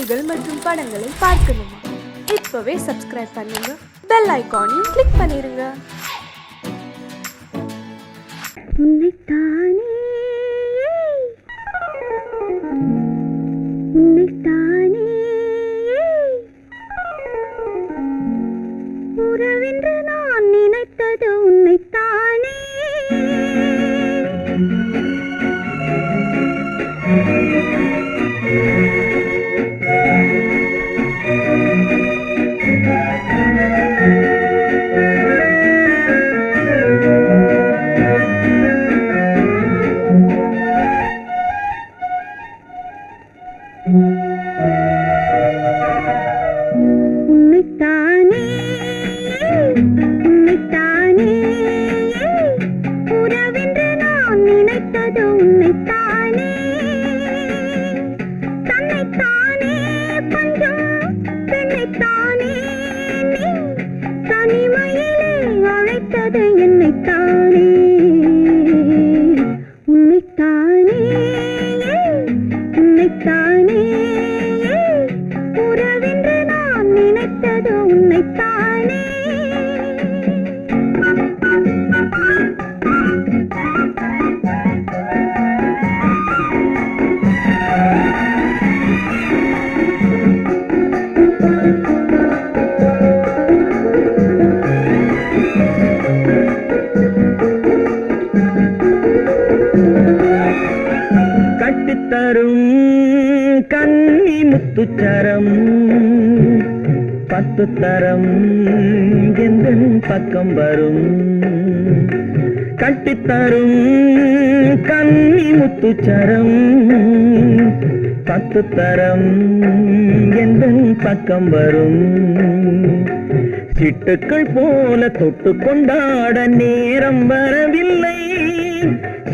செய்திகள் மற்றும் படங்களை பார்க்கணுமா? இப்பவே சப்ஸ்கிரைப் பண்ணுங்க, பெல் ஐகானையும் கிளிக் பண்ணிருங்க. உன்னைத்தானே உன்னைத்தானே உறவென்று நான் நினைத்தது உன்னைத்தானே. உன்னைத்தானே உன்னைத்தானே உறவென்று நான் நினைத்தது உன்னைத்தானே. தன்னைத்தானே பஞ்சம் பெண்ணைத்தானே நீ தனிமையிலே அழைத்தது என்னைத்தானே. உன்னைத்தானே உன்னைத்தானே உறவென்று நான் நினைத்தது உன்னைத்தானே. கட்டித்தரும் கன்னி முத்துச்சரம் 10 தரம் எந்தன் பக்கம் வரும். கட்டித்தரும் கன்னி முத்துச்சரம் 10 தரம் எந்தன் பக்கம் வரும். சிட்டுக்கள் போல தொட்டு கொண்டாட நேரம் வரவில்லை.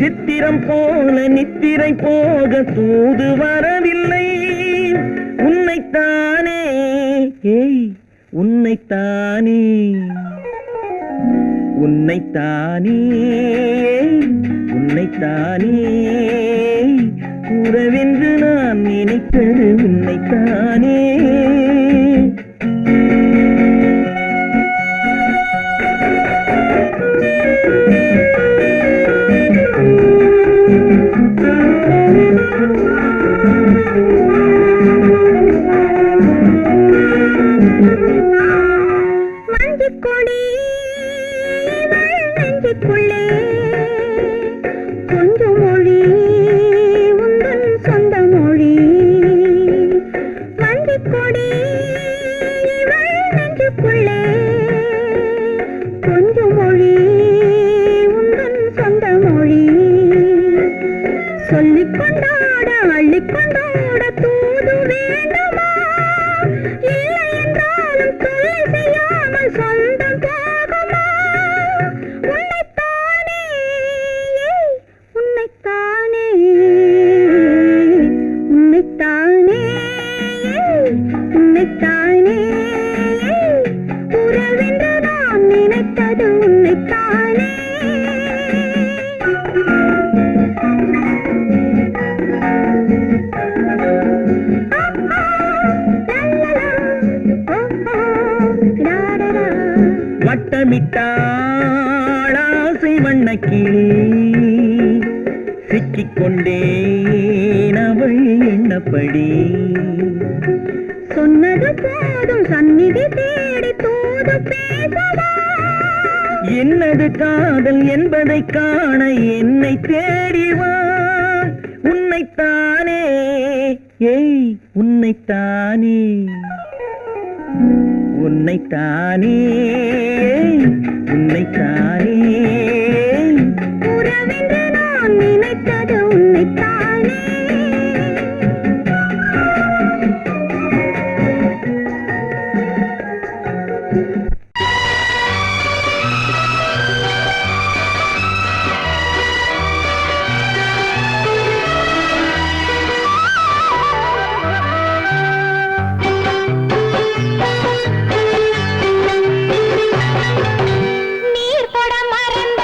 சித்திரம் போல நித்திரை போக தூது வரவில்லை. உன்னைத்தானே ஏய் உன்னைத்தானே உன்னைத்தானே உன்னைத்தானே உறவென்று நான் நினைத்தது உன்னைத்தானே. மஞ்சக்கொடி நெஞ்சுக்குள்ளே கொஞ்சம் மொழி உந்தன் சொந்த மொழி. மஞ்சக்கொடி நெஞ்சுக்குள்ளே கொஞ்சம் மொழி உந்தன் சொந்த மொழி. சொல்லிக் கொண்டாட அள்ளிக் கொண்டாட தூது வேண்டுமா? இல்லை என்றாலும் தொல்லை செய்யாமல் சொந்தம் போகுமா? உன்னைத்தானே உன்னைத்தானே உன்னைத்தானே உன்னைத்தானே உறவென்று நான் நினைத்தது உன்னைத்தானே. வட்டமிட்டாள் ஆசை வண்ணக்கிளி சிக்கிக்கொண்டேன் அவள் எண்ணப்படி. சொன்னது போதும் சந்நிதி தேடி தூது பேசவா? என்னது காதல் என்பதை காண என்னை தேடிவா. உன்னைத்தானே ஏய் உன்னைத்தானே உன்னைத்தானே உன்னைத்தானே உறவென்று நான் நினைத்தது உன்னைத்தானே. நீர் படம் மறந்த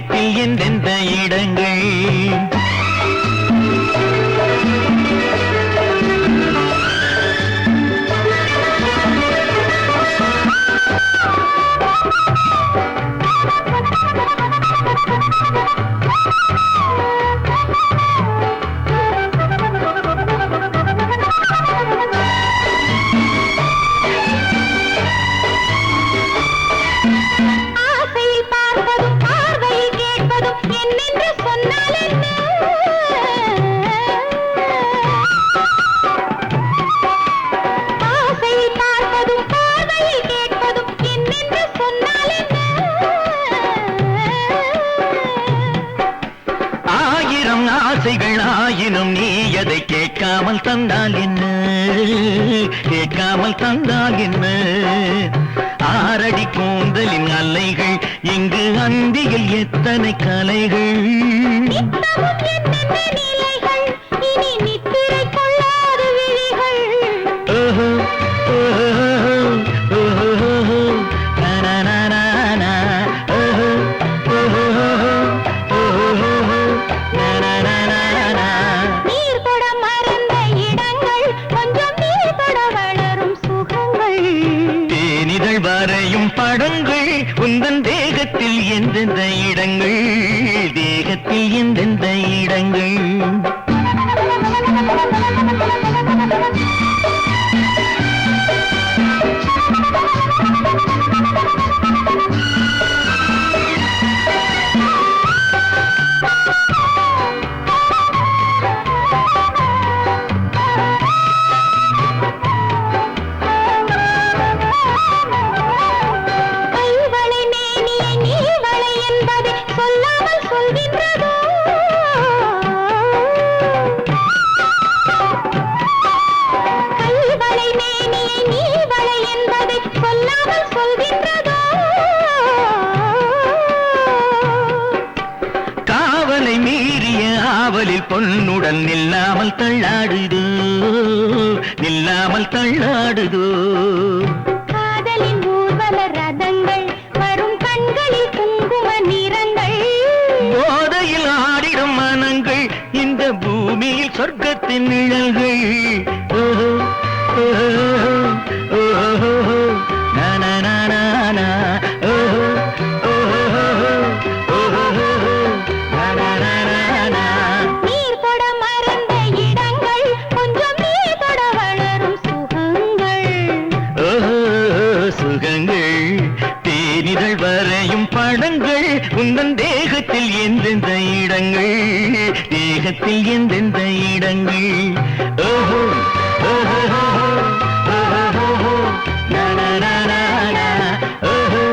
தேகத்தில் எந்தெந்த இடங்கள் ஆயினும் நீ எதை கேட்காமல் தந்தால் என்ன கேட்காமல் தந்தால் என்ன ஆரடி கூந்தலின் அலைகள் இங்கு அந்தியில் எத்தனை கலைகள் ஓஹோ படங்கள் உந்தன் தேகத்தில் எந்தெந்த இடங்கள் தேகத்தில் எந்தெந்த இடங்கள் பொன்னுடன் நில்லாமல் தள்ளாடுதோ நில்லாமல் தள்ளாடுதோ காதலின் ஊர்வல ரதங்கள் வரும் கண்களில் குங்கும நிறங்கள் போதையில் ஆடிடும் மனங்கள் இந்த பூமியில் சொர்க்கத்தின் நிழல்கள் ஓஹோ ஓஹோ ஓஹோ நானா ஓஹோ படங்கள் உந்தன் தேகத்தில் எந்தெந்த இடங்கள் தேகத்தில் எந்தெந்த இடங்கள் ஓஹோ ஓஹோ ஓஹோ நானா ஓஹோ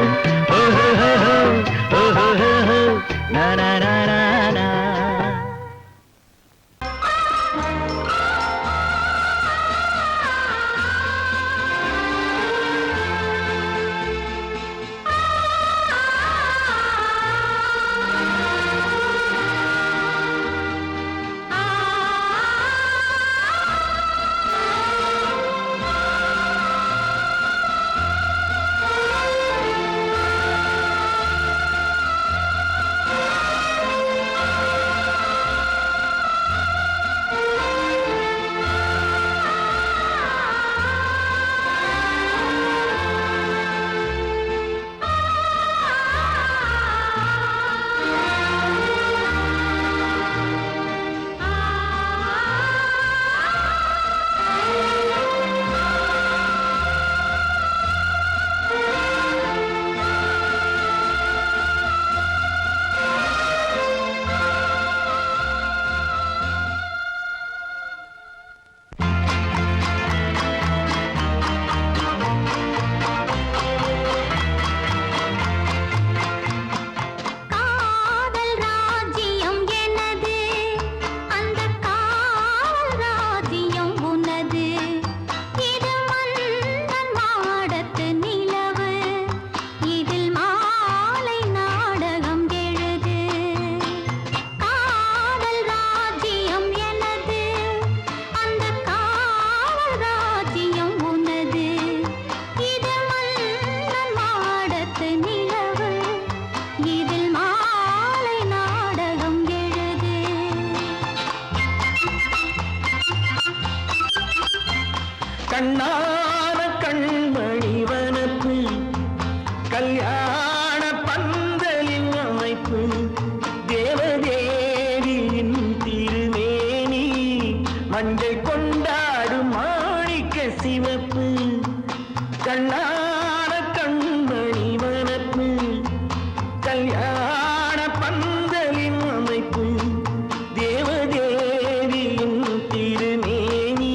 ஓஹோ ஓஹோ நானா மஞ்சள் கொண்டாடும் மாணிக்க சிவப்பு கண்ணான கண்மணி வனப்பு கல்யாண பந்தலின் அமைப்பு தேவதேவியின் திருமேனி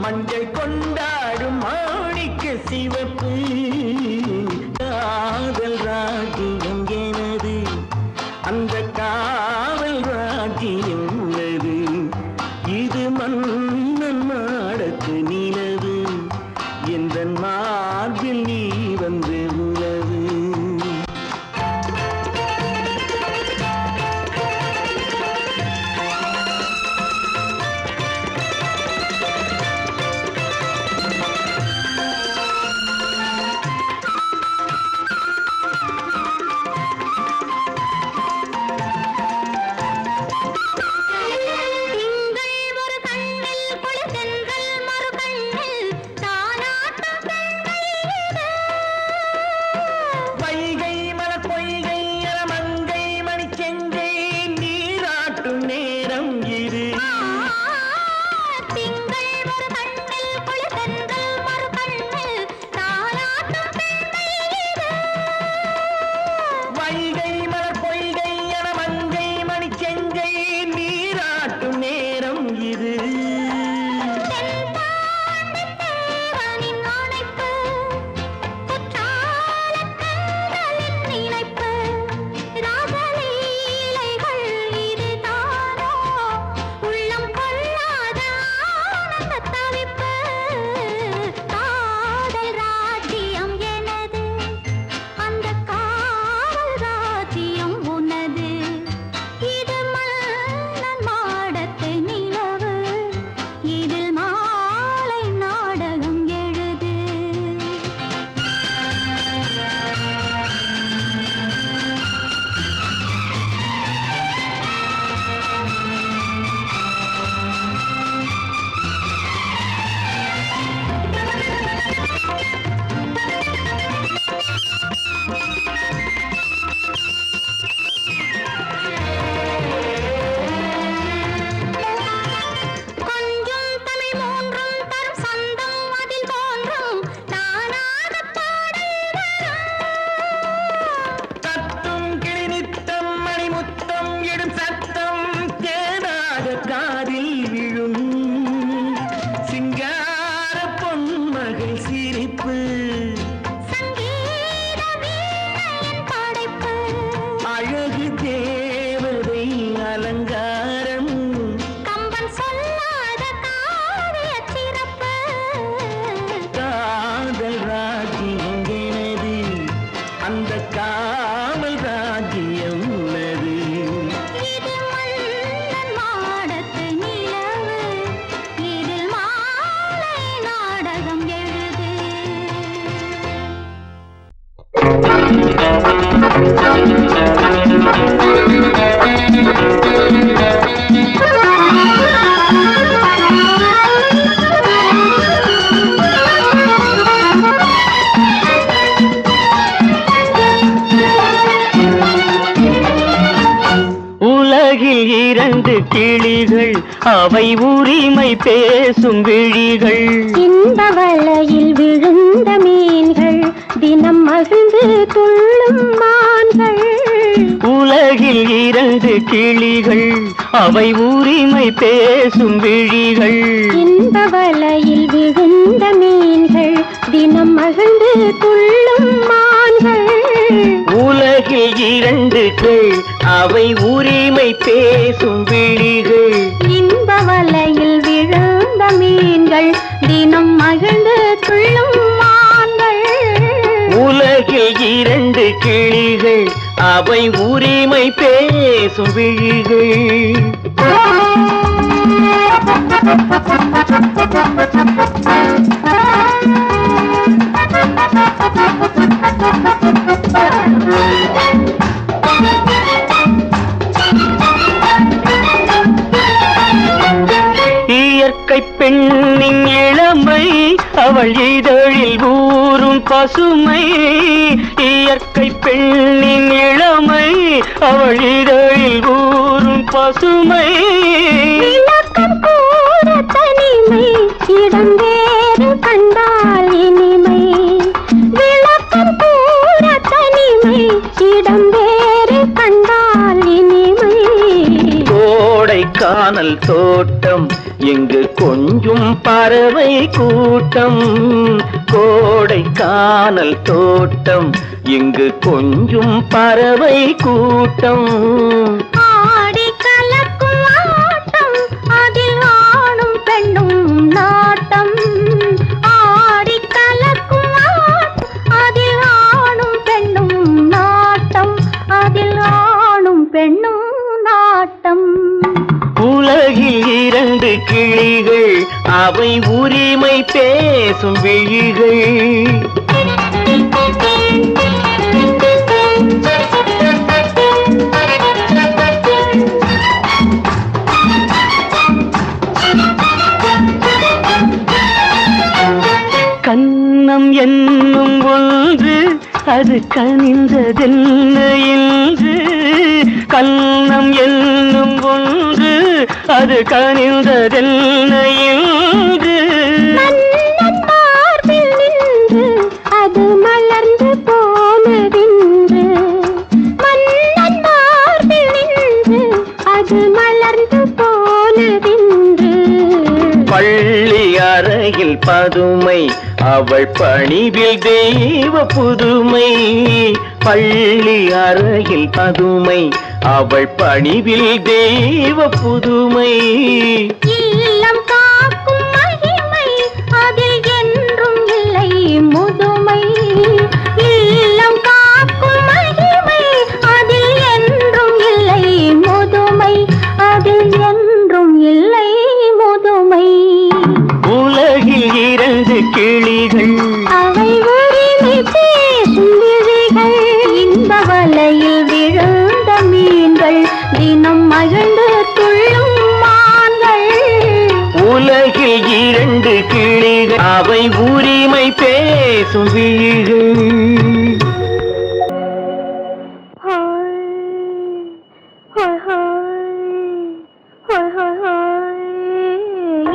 மஞ்சள் கொண்டாடும் மாணிக்க சிவப்பு காதல் ராஜ்யம் எனது அந்த காவல் ராஜ்யம் உள்ளது இது மன்னன் மாடத்து நிலவு எந்த மார்பில் நீ வந்து உலவு உலகில் இரண்டு கிளிகள் அவை உரிமை பேசும் விழிகள் இந்த வலையில் விழுந்த மீன்கள் தினம் மகிழ்ந்து துள்ளும் மான்கள் உலகில் இரண்டு கிளிகள் அவை உரிமை பேசும் விழிகள் இந்த வலையில் விழுந்த மீன்கள் தினம் மகிழ்ந்து துள்ளும் மான்கள் உலகில் இரண்டு கிள் அவை உரிமை பேசும் விழிகள் இன்ப வலையில் விழுந்த மீன்கள் தினம் மகிழ்ந்து துள்ளும் மான்கள் உலகில் இரண்டு கிளிகள் அவை உரிமை பேசும் விழிகள் இயற்கை பெண்ணின் இளமை அவள் இதழில் ஊறும் பசுமை இயற்கை பெண்ணின் இளமை அவள் இதழில் ஊறும் பசுமை விளக்கம் கூற கானல் தோட்டம் இங்கு கொஞ்சும் பறவை கூட்டம். கோடை கானல் தோட்டம் இங்கு கொஞ்சும் பறவை கூட்டம். ஆடி கலக்கும் ஆட்டம் அதில் ஆணும் பெண்ணும் நாட்டம். ஆடி கலக்கும் ஆட்டம் அதில் ஆணும் பெண்ணும் நாட்டம். அதில் ஆணும் பெண்ணும் நாட்டம். உலகில் இரண்டு கிளிகள் அவை உரிமை பேசும் விழிகள். கன்னம் என்னும் ஒன்று அது கனிந்ததென்ன என்று. கன்னம் என்னும் ஒன்று அது கனிந்ததென்ன என்று. மன்னன் மார்பில் நின்று அது மலர்ந்து போனதென்று. மன்னன் மார்பில் நின்று அது மலர்ந்து போனதென்று. பள்ளி அறையில் பதுமை அவள் பணிவில் தெய்வ புதுமை. பள்ளி அறையில் பதுமை அவள் பணிவில் தெய்வ புதுமை. இல்லம் காக்கும் மகிமை அதில் என்றும் இல்லை முதுமை. இல்லம் காக்கும் மகிமை அதில் என்றும் இல்லை முதுமை. அதில் என்றும் இல்லை முதுமை. உலகில் இரண்டு கிளிகள் அவை உரிமை பேசும் விழிகள். இந்த வலையில் விழுந்த மீன்கள் தினம் மகிழ்ந்து துள்ளும் மான்கள். உலகில் இரண்டு கிளிகள் அவை உரிமை பேசும் விழிகள்.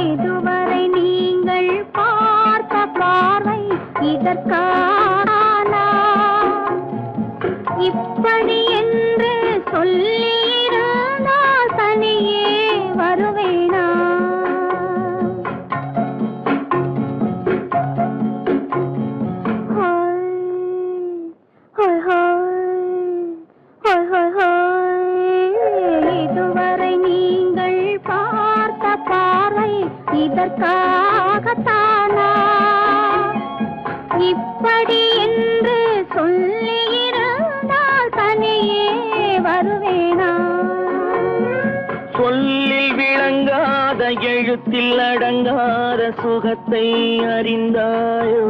இதுவரை நீங்கள் பார்த்த பார்வை இதற்கான இப்படி என்று சொல்லியிருந்தால் தனியே வருவேனா? இதுவரை நீங்கள் பார்த்த பார்வை இதற்காகத்தானா இப்படி என்று சொல்லியிருந்தால் தனியே வருவேனா? சொல்லில் விளங்காத எழுத்தில் அடங்காத சுகத்தை அறிந்தாயோ.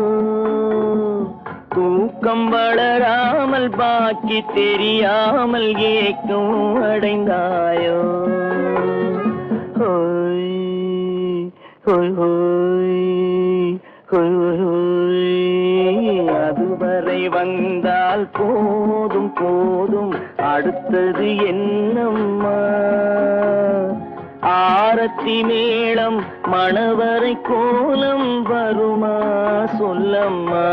தூக்கம் வளராமல் பாக்கி தெரியாமல் ஏக்கம் அடைந்தாயோ. ஹோய் ஹோய் ஹோய் ஹோய் ஹோய். அதுவரை வந்தால் போதும் போதும் அடுத்தது என்னம்மா. ஆரத்தி மேளம் மணவரை கோலம் வருமா சொல்லம்மா.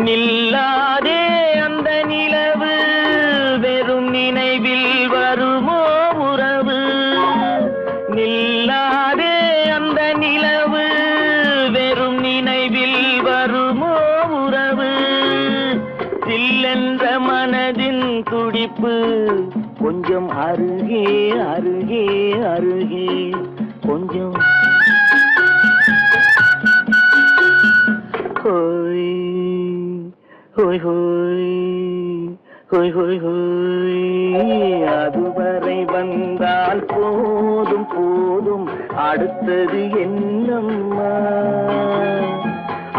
நில்லாதே அந்த நிலவு வெறும் நினைவில் வருமோ உறவு. நில்லாதே அந்த நிலவு வெறும் நினைவில் வருமோ உறவு. சில்லென்ற மனதின் துடிப்பு கொஞ்சம் அருகே அருகே அருகே கொஞ்சம். ஹோய் ஹோய் ஹோய் ஹோய் ஹோய் ஹோய். அதுவரை வந்தால் போதும் போதும் அடுத்தது என்னம்மா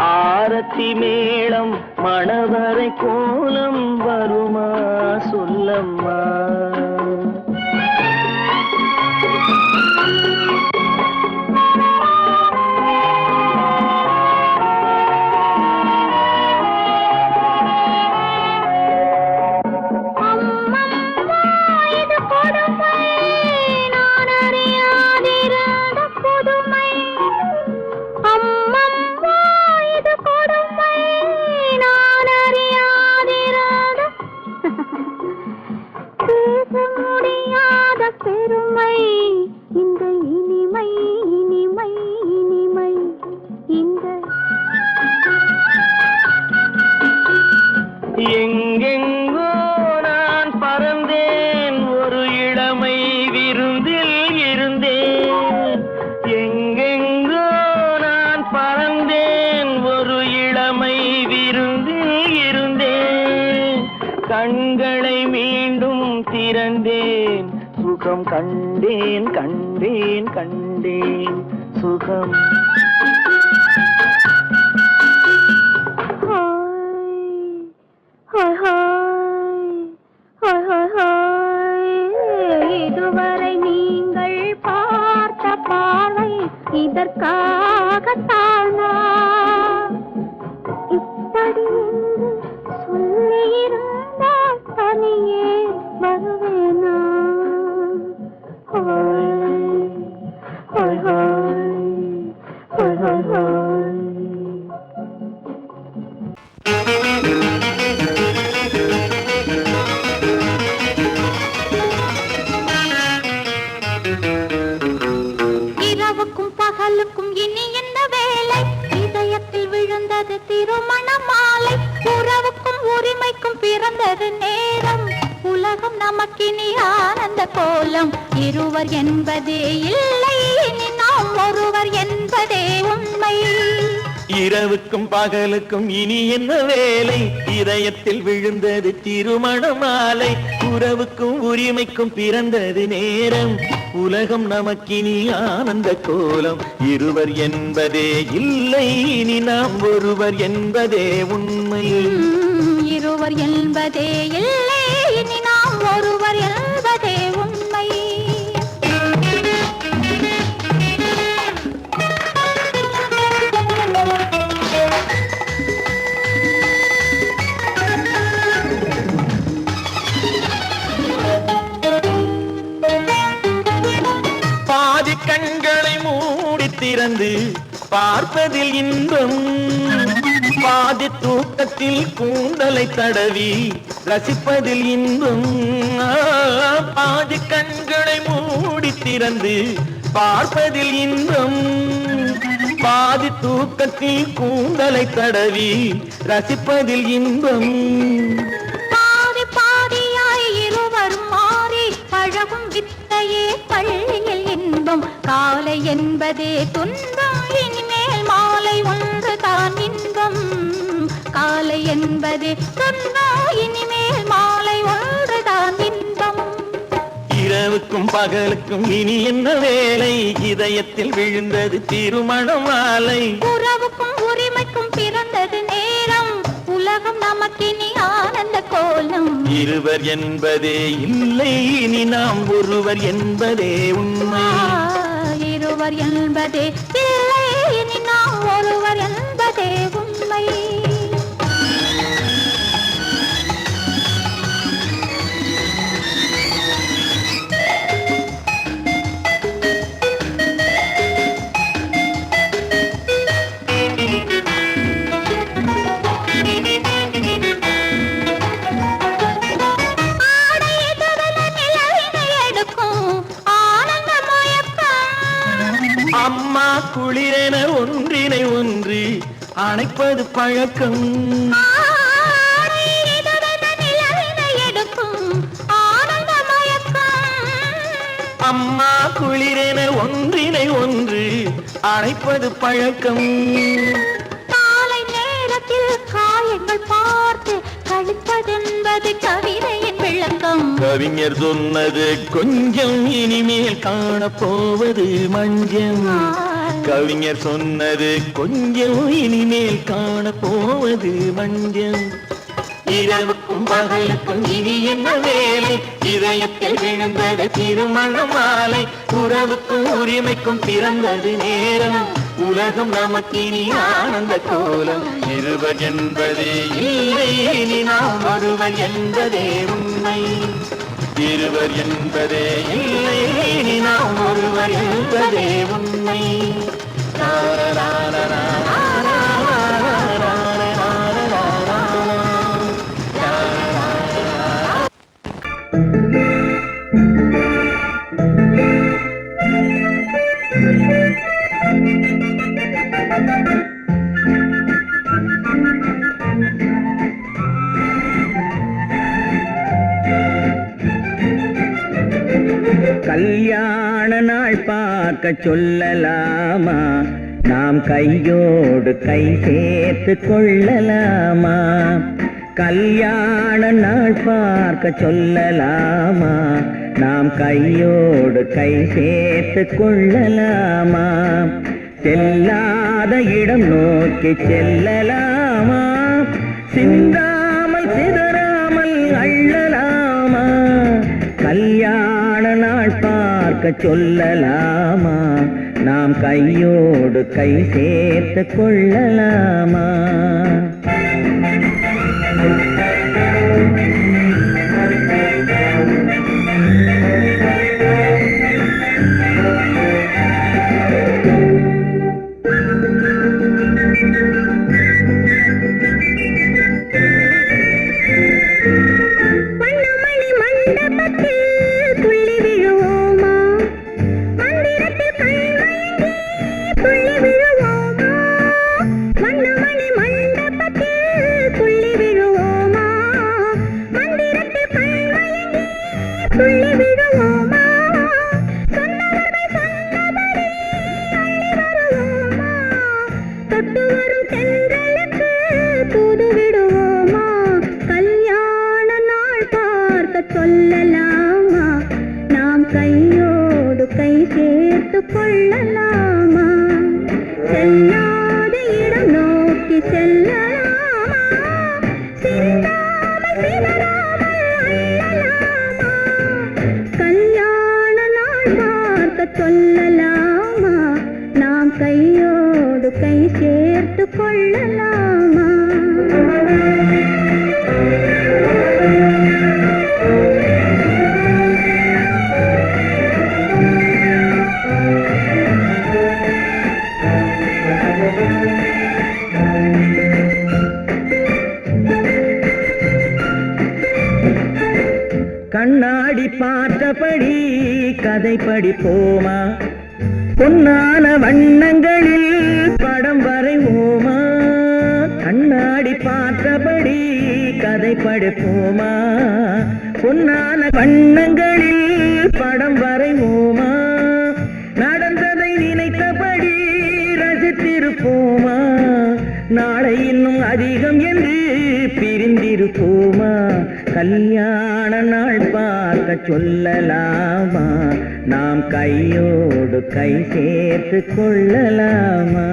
ஆரத்தி மேளம் மணவரை கோலம் வருமா சொல்லம்மா பெருமை இந்த இனிமை இனிமை இனிமை இந்த எங்கெங்கோ நான் பறந்தேன் ஒரு இளமை விருந்தில் இருந்தேன் எங்கெங்கோ நான் பறந்தேன் ஒரு இளமை விருந்தில் இருந்தேன் கண்களை மீண்டும் திறந்தேன் சுகம் கண்டேன் கண்டேன் கண்டேன் சுகம் இதுவரை நீங்கள் பார்த்த பார்வை இதற்காகத்தானா இப்படி சொல்லியிருந்தால் தனியே வருவேனா இரவுக்கும் பகலுக்கும் இனி என்ன வேலை இதயத்தில் விழுந்தது திருமண மாலை உறவுக்கும் உரிமைக்கும் பிறந்தது நேரம் உலகம் நமக்கினி ஆனந்த கோலம் இருவர் என்பதே இல்லை இனி நாம் ஒருவர் என்பதே உண்மை இரவுக்கும் பகலுக்கும் இனி என்ன வேலை இதயத்தில் விழுந்தது திருமண மாலை உறவுக்கும் உரிமைக்கும் பிறந்தது நேரம் உலகம் நமக்கினி ஆனந்த கோலம் இருவர் என்பதே இல்லை இனி நாம் ஒருவர் என்பதே உண்மை இருவர் என்பதே இல்லை இனி நாம் ஒருவர் என்பதே உண்மை பாதி கண்களை மூடி திறந்து பார்ப்பதில் இன்பம் பாதி தூக்கத்தில் கூந்தலை தடவி ரசிப்பதில் இன்பம் பாதி கண்களை மூடி திறந்து பார்ப்பதில் இன்பம் பாதி தூக்கத்தில் கூந்தலை தடவி ரசிப்பதில் இன்பம் பாதி பாதியாய் இருவர் மாறி பழகும் வித்தையே பள்ளியில் இன்பம் காலை என்பதே துன்பம் இனிமேல் மாலை ஒன்று தான் இன்பம் காலை என்பதே துன்பம் இனிமேல் மாலை ஒன்று தான் இன்பம் இரவுக்கும் பகலுக்கும் இனி என்ன வேலை இதயத்தில் விழுந்தது திருமண மாலை உறவுக்கும் உரிமைக்கும் பிறந்தது நேரம் உலகம் நமக்கினி ஆனந்த கோலம் இருவர் என்பதே இல்லை இனி நாம் ஒருவர் என்பதே உண்மை இருவர் என்பதே இல்லை இனி நாம் ஒருவர் என்பதே உண்மை அம்மா குளிரென ஒன்றினை ஒன்று அணைப்பது பழக்கம் அம்மா குளிரென ஒன்றினை ஒன்று அணைப்பது பழக்கம் காலை நேரத்தில் காயங்கள் பார்த்து கழிப்பதென்பது கவிதையின் விளக்கம். கவிஞர் சொன்னது கொஞ்சம் இனிமேல் காணப்போவது மஞ்சள். கவிஞர் சொன்னது கொஞ்சம் இனிமேல் காணப்போவது மஞ்சள். இரவுக்கும் பகலுக்கும் இனி என்ன வேலை, இதயத்தில் விழுந்தது திருமண மாலை. உறவுக்கும் உரிமைக்கும் பிறந்தது நேரம், உலகம் நமக்கினி ஆனந்த கோலம். இருவர் என்பதே இல்லை, இனி நாம் ஒருவர் என்பதே உண்மை. இருவர் என்பதே இல்லை, இனி நாம் ஒருவர் என்பதே உண்மை. கல்யாண நாள் பார்க்க சொல்லலாமா, நாம் கையோடு கை சேர்த்து கொள்ளலாமா. கல்யாண நாள் பார்க்க சொல்லலாமா, நாம் கையோடு கை சேர்த்து கொள்ளலாமா. செல்லாத இடம் நோக்கி செல்லலாமா, சிந்தாமல் சிதறாமல் அள்ளலாமா. கல்யாண நாள் பார்க்க சொல்லலாமா, நாம் கையோடு கை சேர்த்து கொள்ளலாமா. சொல்லலாமா, நாம் கையோடு கை சேர்த்து கொள்ளலாமா. செல்லாத இடம் நோக்கி செல்லலாமா, சிந்தாமல் சிதறாமல் அள்ளலாமா. கல்யாண நாள் பார்க்க சொல்லலாமா, நாம் கையோடு கை சேர்த்து கொள்ளலாமா. கண்ணாடி பார்த்தபடி கதை படிப்போமா, பொன்னான வண்ணங்களில் படம் வரைவோமா. கண்ணாடி பார்த்தபடி கதை படிப்போமா, பொன்னான வண்ணங்களில் படம் வரைவோமா. நடந்ததை நினைத்தபடி ரசித்திருப்போமா, நாளை இன்னும் அதிகம் என்று பிரிந்திருப்போமா. கல்யாண நாள் பார்க்க சொல்லலாமா, நாம் கையோடு கை சேர்த்து கொள்ளலாமா.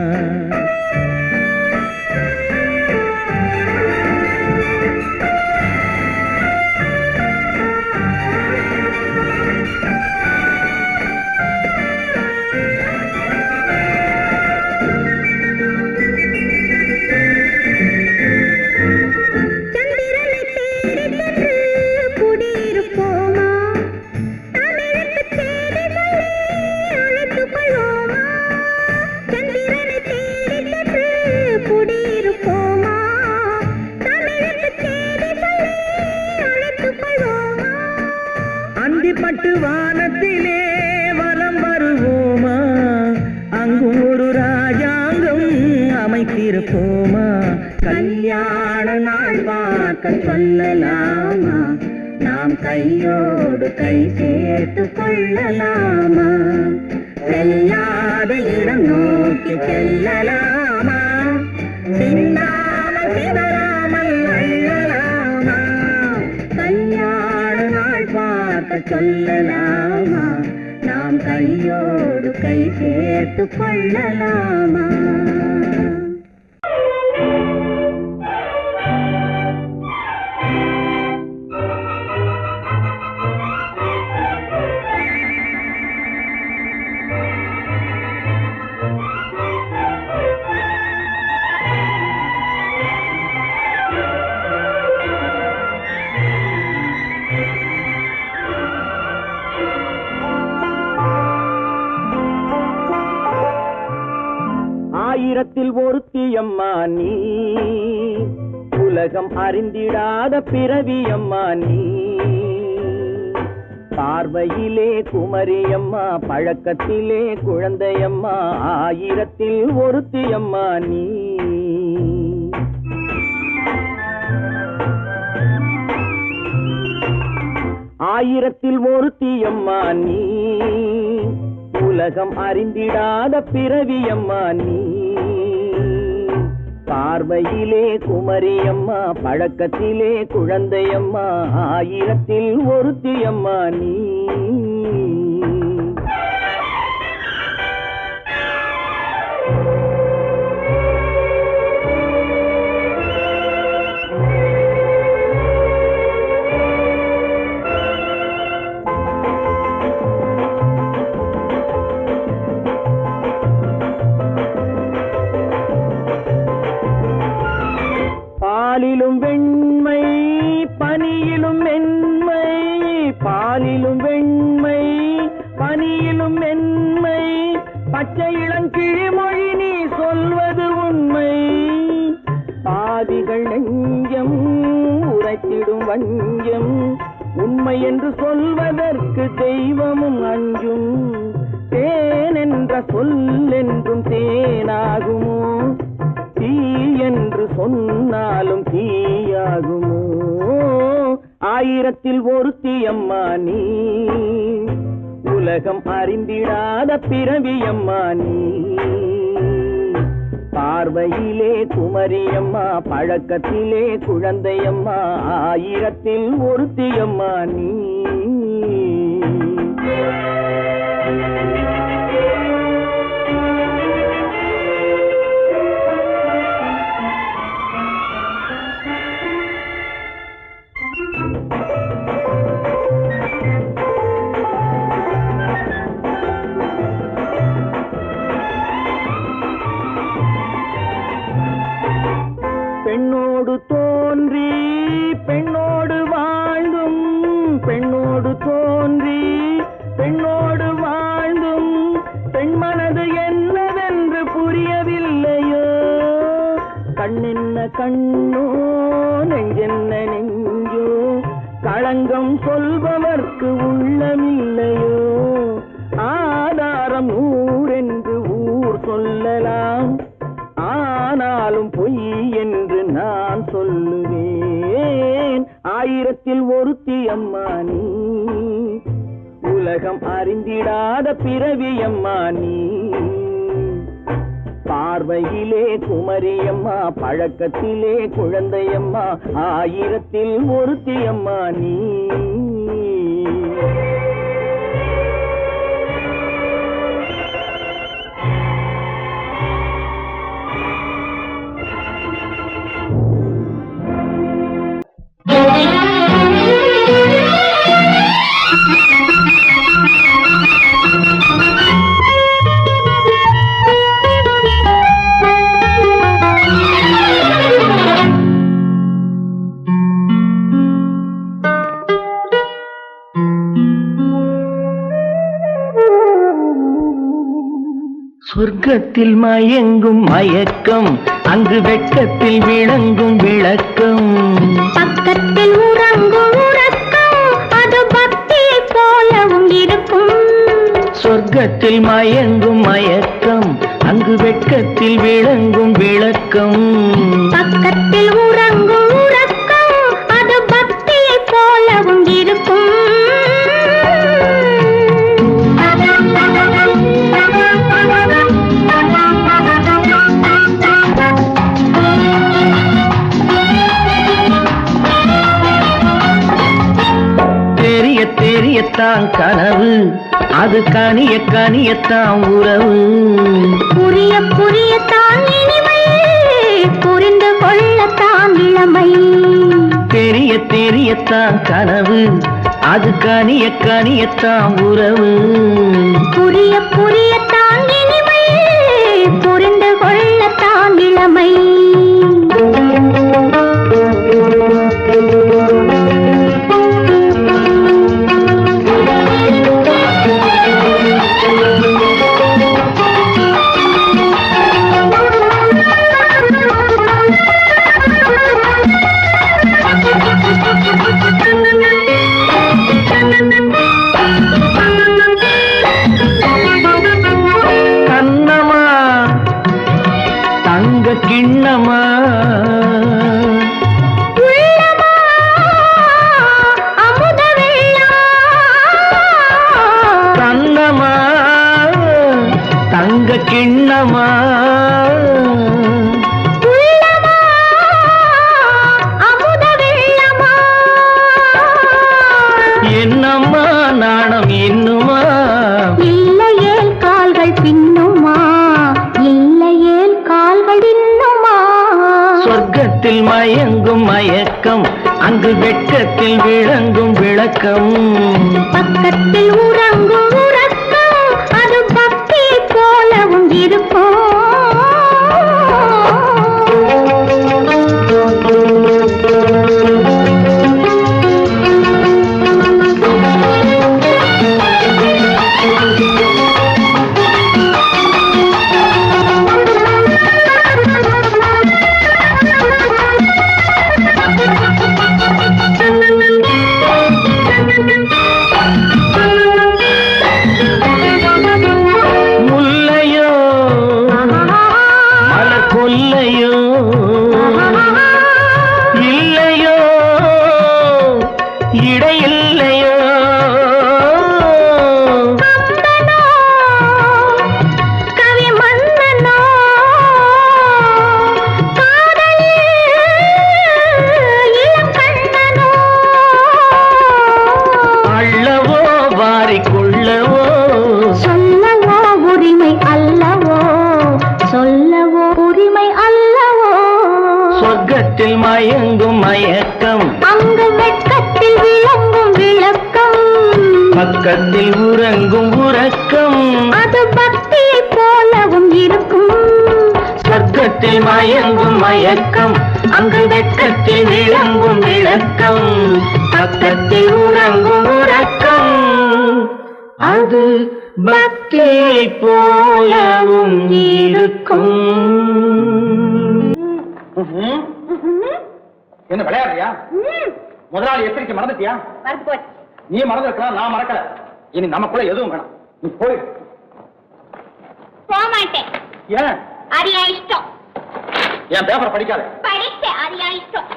பட்டு வானத்திலே வலம் வருவோமா, அங்கு ஒரு ராஜாங்கம் அமைத்திருப்போமா. கல்யாண நாள் பார்க்க சொல்லலாமா, நாம் கையோடு கை சேர்த்து கொள்ளலாமா. செல்லாத இடம் நோக்கி செல்லலாமா, சிந்தாமல் சிதறாமல் அள்ளலாமா. கல்யாண சொல்லலாமா? நாம் கையோடு கை சேர்த்து கொள்ளலாமா? ஆயிரத்தில் ஒருத்தியம்மா நீ, உலகம் அறிந்திடாத பிறவியம்மா நீ. பார்வையிலே குமரியம்மா, பழக்கத்திலே குழந்தையம்மா, ஆயிரத்தில் ஒருத்தியம்மா நீ. ஆயிரத்தில் ஒருத்தியம்மா நீ, உலகம் அறிந்திடாத பிறவியம்மா நீ. பார்வையிலே குமரியம்மா, பழக்கத்திலே குழந்தையம்மா, ஆயிரத்தில் ஒருத்தியம்மா நீ. பாலிலும் வெண்மை பனியிலும் மென்மை, பாலிலும் வெண்மை பனியிலும் மென்மை, பச்சை இளங்கிழிமொழி நீ சொல்வது உண்மை. பாதிகள் நெஞ்சம் உரைத்திடும் வஞ்சம், உண்மை என்று சொல்வதற்கு தெய்வமும் அஞ்சும். தேன் என்ற சொல் என்றும் தேனாகுமோ, தீ என்று சொன்னாலும் தீயாகுமோ. ஆயிரத்தில் ஒருத்தியம்மா நீ, உலகம் அறிந்திடாத பிறவியம்மா நீ. பார்வையிலே குமரியம்மா, பழக்கத்திலே குழந்தையம்மா, ஆயிரத்தில் ஒருத்தியம்மா நீ. பெண்ணோடு தோன்றி பெண்ணோடு வாழ்ந்தும், பெண்ணோடு தோன்றி பெண்ணோடு வாழ்ந்தும், பெண் மனது என்னவென்று புரியவில்லையோ. கண்ணென்ன கண்ணோ, நெஞ்சென்ன நெஞ்சோ, களங்கம் சொல்பவர்க்கு உள்ளமில்லையோ. ஆதாரம் ஊரென்று ஊர் சொல்லலாம், ஆனாலும் பொய் என்று நான் சொல்லுவேன். ஆயிரத்தில் ஒருத்தியம்மா நீ, உலகம் அறிந்திடாத பிறவியம்மா நீ. பார்வையிலே குமரியம்மா, பழக்கத்திலே குழந்தையம்மா, ஆயிரத்தில் ஒருத்தியம்மா நீ. சொர்க்கத்தில் மயங்கும் மயக்கம், அங்கு வெட்கத்தில் விளங்கும் விளக்கம். பக்கத்தில் உறங்கும் உறக்கம், அது பக்தியை போலவும் இருக்கும். சொர்க்கத்தில் மயங்கும் மயக்கம், அங்கு வெட்கத்தில் விளங்கும் விளக்கம். பக்கத்தில் உறங்கும் உறக்கம், அது பக்தியை போலவும் இருக்கும். தெரிய கனியத்தான் கனவு, அது கனிய கனியத்தான் உறவு. புரிய புரியத்தான் இனிமை, புரிந்து கொள்ளத்தான் இளமை. தெரிய தெரியத்தான் கனவு, அது கனிய கனியத்தான் உறவு. புரிய புரியத்தான் இனிமை, புரிந்து கொள்ளத்தான் இளமை. கண்ணமா தங்க கிண்ணமா, உள்ளமா அமுத வெள்ளம். கண்ணமா தங்க கிண்ணமா, உள்ளமா அமுத வெள்ளமா. என்னம்மா நாணம் இன்னுமா, இல்லையேல் கால்கள் பின்னுமா, இல்லையேல் கால்கள் இன்னுமா. சொர்க்கத்தில் மயங்கும் மயக்கம், அங்கு வெட்கத்தில் விளங்கும் விளக்கம். பக்கத்தில் உறங்கும் உறக்கம், அது பக்தி போலவும் இருக்கும். முல்லையோ மலர் கொல்லையோ, இல்லையோ இடையில்லையோ. கம்பனோ, கவி மன்னனோ, காதலில் இளங்கண்ணனோ. அள்ளவோ வாரிக்கொள்ளவோ, சொல்லவோ உரிமை அல்லவோ, சொல்லவோ உரிமை அல்லவோ. சொர்க்கத்தில் மயங்கும் மயக்கம், அங்கு வெட்கத்தில் விளங்கும் விளக்கம். பக்கத்தில் உறங்கும் உறக்கம். அது பக்தி போலவும் இருக்கும். சொர்க்கத்தில் மயங்கும் மயக்கம், அங்கு வெட்கத்தில் விளங்கும் விளக்கம். பக்கத்தில் உறங்கும் உறக்கம். அது பக்தி போலவும் இருக்கும். என்ன விளையாடுறியா? முதலாளி எச்சரிக்கை மறந்துட்டியா? நீ மறந்துருக்கலாம், நான் மறக்கல. இனி நமக்குள்ள எதுவும் வேணாம், நீ போய். போக மாட்டேன். ஏன்? அது என் இஷ்டம். என் பேப்பர் படிக்காத. படித்தேன், அது என் இஷ்டம்.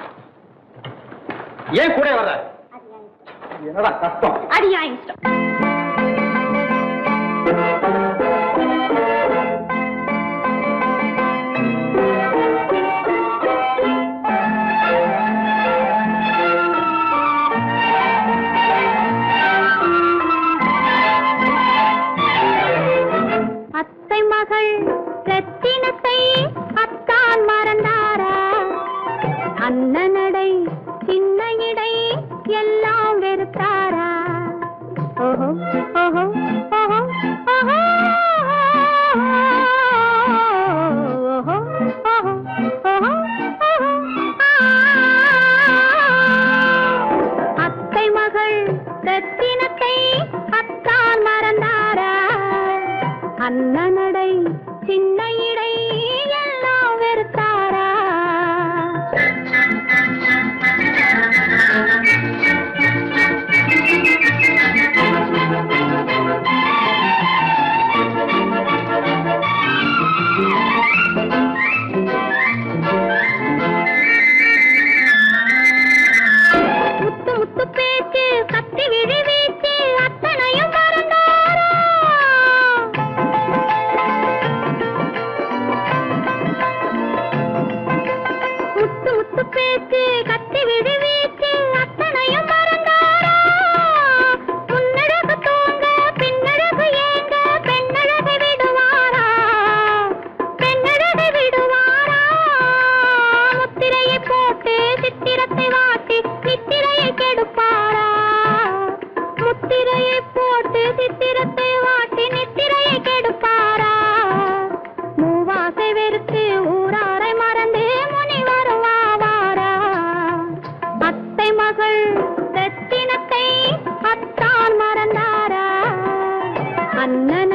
ஏன் கூட வர்ற? என்னடா கஷ்டம்? அது என் இஷ்டம். அத்தை மகள் ரத்தினத்தை அத்தான் மறந்தாரா? அண்ணனடை சின்ன இடை எல்லாம் வெறுத்தாரா? ஓஹோ ஓஹோ ஓஹோ ஓஹோ ஓஹோ ஓஹோ ஓஹோ. அத்தை மகள் ரத்தினத்தை அத்தான் மறந்தாரா? அண்ணனடை சின்ன இடை எல்லாம் வெறுத்தாரா? போட்டு சித்திரத்தை வாட்டி நித்திரையை கெடுப்பாரா? மூவாசை வெறுத்து ஊராரை மறந்து முனி வருவாரா? அத்தை மகள் ரத்தினத்தை அத்தான் மறந்தாரா? அண்ணன்